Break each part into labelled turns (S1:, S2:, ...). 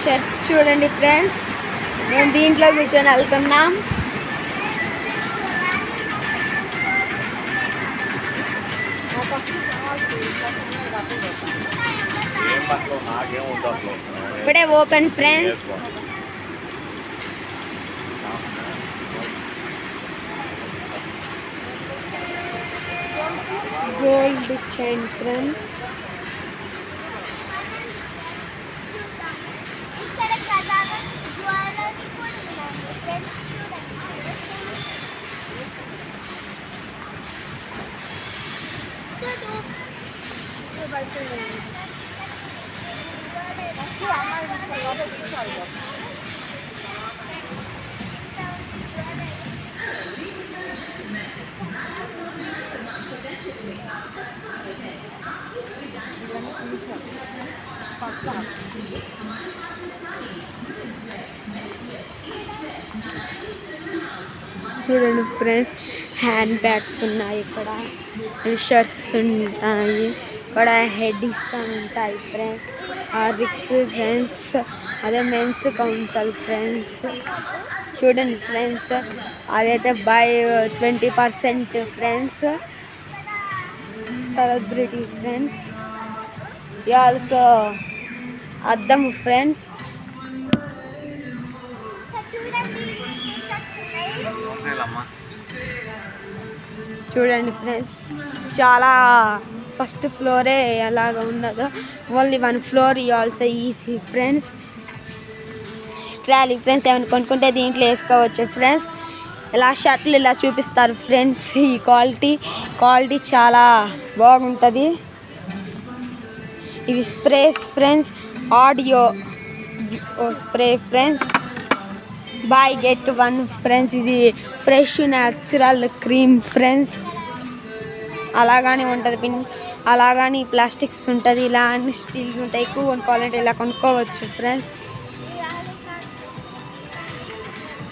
S1: Shirts చూడండి friends, మేము దీంట్లో కూర్చొని వెళ్తున్నాం. ఇప్పుడే open friends. Gold chain friends. చూడండి ఫ్రెండ్స్, హ్యాండ్ బ్యాగ్స్ ఉన్నాయి, ఇక్కడ షర్ట్స్ ఉంటాయి, ఇక్కడ హెడ్డింగ్స్ ఉంటాయి ఫ్రెండ్స్. హార్లిక్స్ ఫ్రెండ్స్, అదే మెన్స్ కౌన్సిల్ ఫ్రెండ్స్. చూడండి ఫ్రెండ్స్, అదైతే by 20% friends. Celebrity friends, also అద్దం ఫ్రెండ్స్. చూడండి ఫ్రెండ్స్, చాలా ఫస్ట్ ఫ్లోరే ఎలాగ ఉన్నదో only 1 floor also easy friends. Trolley friends, ఏమైనా కొనుక్కుంటే దీంట్లో వేసుకోవచ్చు ఫ్రెండ్స్. ఇలా షర్ట్లు ఇలా చూపిస్తారు ఫ్రెండ్స్. ఈ క్వాలిటీ చాలా బాగుంటుంది. ఇది sprays friends, audio spray friends. By get 1 friends. ఇది ఫ్రెష్ న్యాచురల్ క్రీమ్ ఫ్రెండ్స్. అలాగానే ఉంటుంది అలాగాని ప్లాస్టిక్స్ ఉంటుంది, ఇలా అన్ని స్టీల్ ఉంటాయి. ఎక్కువ కొనుక్కోవాలంటే ఇలా కొనుక్కోవచ్చు ఫ్రెండ్స్.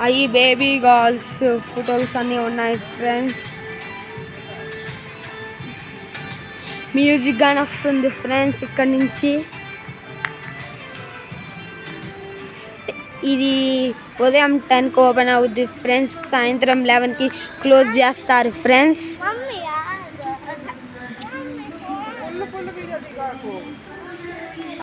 S1: అవి బేబీ గర్ల్స్ ఫోటోస్ అన్నీ ఉన్నాయి ఫ్రెండ్స్. మ్యూజిక్ గానీ వస్తుంది ఫ్రెండ్స్ ఇక్కడ నుంచి. ఇది ఉదయం 10కి ఓపెన్ అవుద్ది ఫ్రెండ్స్, సాయంత్రం 11కి క్లోజ్ చేస్తారు ఫ్రెండ్స్.